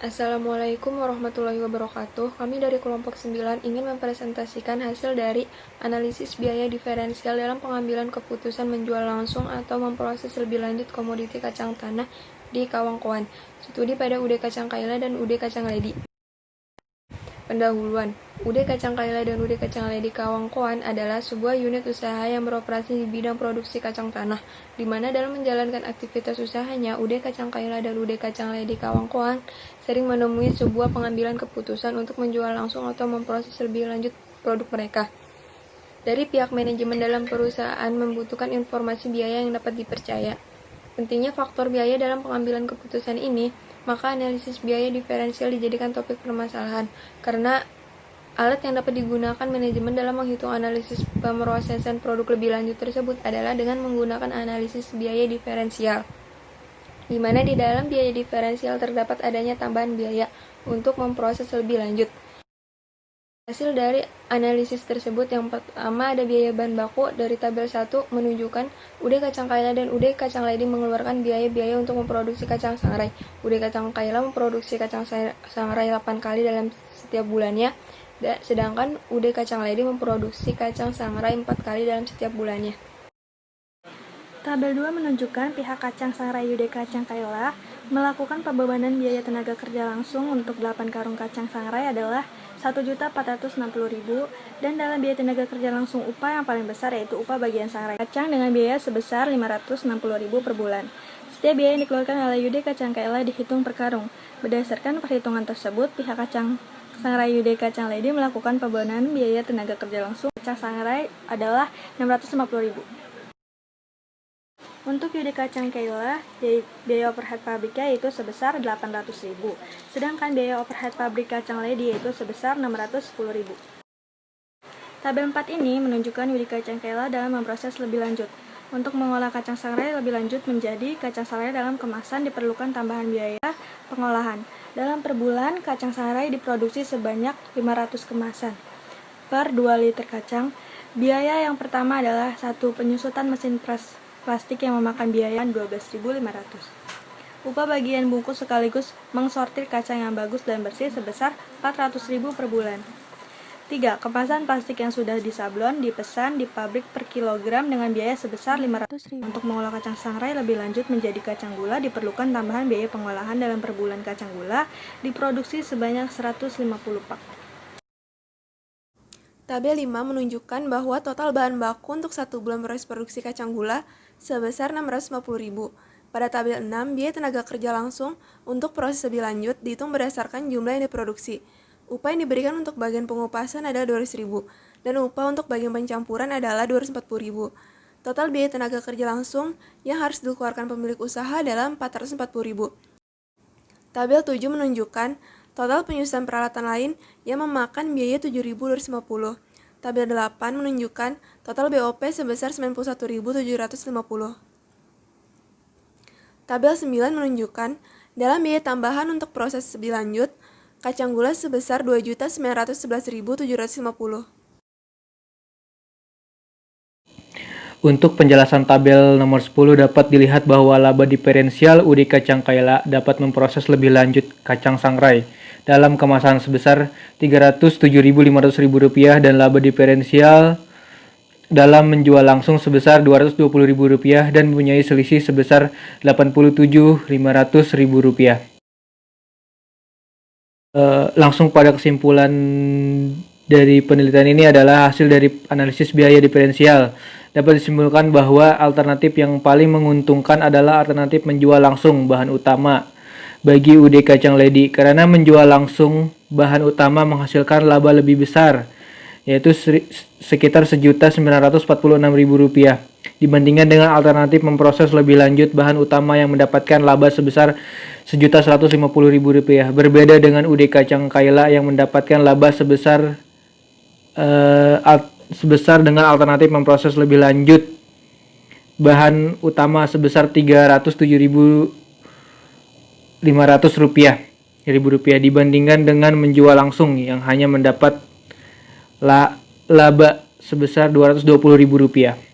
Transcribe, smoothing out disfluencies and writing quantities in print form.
Assalamualaikum warahmatullahi wabarakatuh. Kami dari kelompok 9 ingin mempresentasikan hasil dari analisis biaya diferensial dalam pengambilan keputusan menjual langsung atau memproses lebih lanjut komoditi kacang tanah di Kawangkoan. Studi pada UD Kacang Kaila dan UD Kacang Ledi. Pendahuluan, UD Kacang Kaila dan UD Kacang Ledi Kawangkoan adalah sebuah unit usaha yang beroperasi di bidang produksi kacang tanah, di mana dalam menjalankan aktivitas usahanya, UD Kacang Kaila dan UD Kacang Ledi Kawangkoan sering menemui sebuah pengambilan keputusan untuk menjual langsung atau memproses lebih lanjut produk mereka. Dari pihak manajemen dalam perusahaan membutuhkan informasi biaya yang dapat dipercaya. Pentingnya faktor biaya dalam pengambilan keputusan ini, maka analisis biaya diferensial dijadikan topik permasalahan, karena alat yang dapat digunakan manajemen dalam menghitung analisis pemrosesan produk lebih lanjut tersebut adalah dengan menggunakan analisis biaya diferensial, di mana di dalam biaya diferensial terdapat adanya tambahan biaya untuk memproses lebih lanjut. Hasil dari analisis tersebut yang pertama ada biaya bahan baku. Dari tabel 1 menunjukkan UD Kacang Kaila dan UD Kacang Ledi mengeluarkan biaya-biaya untuk memproduksi kacang sangrai. UD Kacang Kaila memproduksi kacang sangrai 8 kali dalam setiap bulannya, sedangkan UD Kacang Ledi memproduksi kacang sangrai 4 kali dalam setiap bulannya. Tabel 2 menunjukkan pihak kacang sangrai UD Kacang Kaila melakukan pembebanan biaya tenaga kerja langsung untuk 8 karung kacang sangrai adalah Rp1.460.000 dan dalam biaya tenaga kerja langsung upah yang paling besar yaitu upah bagian sangrai kacang dengan biaya sebesar Rp560.000 per bulan. Setiap biaya yang dikeluarkan oleh UD Kacang Kaila dihitung per karung. Berdasarkan perhitungan tersebut, pihak kacang sangrai UD Kacang Ledi melakukan pembebanan biaya tenaga kerja langsung kacang sangrai adalah Rp650.000. Untuk UD Kacang Kaila, biaya overhead pabriknya yaitu sebesar Rp800.000, sedangkan biaya overhead pabrik Kacang Ledi yaitu sebesar Rp610.000. Tabel 4 ini menunjukkan UD Kacang Kaila dalam memproses lebih lanjut. Untuk mengolah kacang sangrai lebih lanjut menjadi kacang sangrai dalam kemasan diperlukan tambahan biaya pengolahan. Dalam per bulan, kacang sangrai diproduksi sebanyak 500 kemasan. Per 2 liter kacang, biaya yang pertama adalah 1. Penyusutan mesin plastik yang memakan biaya Rp12.500. Upah bagian bungkus sekaligus mengsortir kacang yang bagus dan bersih sebesar Rp400.000 per bulan. 3. Kemasan plastik yang sudah disablon dipesan di pabrik per kilogram dengan biaya sebesar Rp500.000. Untuk mengolah kacang sangrai lebih lanjut menjadi kacang gula diperlukan tambahan biaya pengolahan. Dalam per bulan kacang gula diproduksi sebanyak 150 pak. Tabel 5 menunjukkan bahwa total bahan baku untuk 1 bulan proses produksi kacang gula sebesar Rp650.000. Pada tabel 6, biaya tenaga kerja langsung untuk proses lebih lanjut dihitung berdasarkan jumlah yang diproduksi. Upah yang diberikan untuk bagian pengupasan adalah Rp200.000 dan upah untuk bagian pencampuran adalah Rp240.000. Total biaya tenaga kerja langsung yang harus dikeluarkan pemilik usaha adalah Rp440.000. Tabel 7 menunjukkan total penyusunan peralatan lain yang memakan biaya Rp7.250. Tabel 8 menunjukkan total BOP sebesar Rp91.750. Tabel 9 menunjukkan dalam biaya tambahan untuk proses lebih lanjut, kacang gula sebesar Rp2.911.750. Untuk penjelasan tabel nomor 10 dapat dilihat bahwa laba diferensial UD Kacang Kaila dapat memproses lebih lanjut kacang sangrai dalam kemasan sebesar Rp307.500 dan laba diferensial dalam menjual langsung sebesar Rp220.000 dan mempunyai selisih sebesar Rp87.500. Langsung pada kesimpulan dari penelitian ini adalah hasil dari analisis biaya diferensial. Dapat disimpulkan bahwa alternatif yang paling menguntungkan adalah alternatif menjual langsung bahan utama bagi UD Kacang Ledi, karena menjual langsung bahan utama menghasilkan laba lebih besar, yaitu sekitar Rp1.946.000 dibandingkan dengan alternatif memproses lebih lanjut bahan utama yang mendapatkan laba sebesar Rp1.150.000. Berbeda dengan UD Kacang Kaila yang mendapatkan laba sebesar dengan alternatif memproses lebih lanjut bahan utama sebesar Rp307.500 dibandingkan dengan menjual langsung yang hanya mendapat laba sebesar Rp220.000.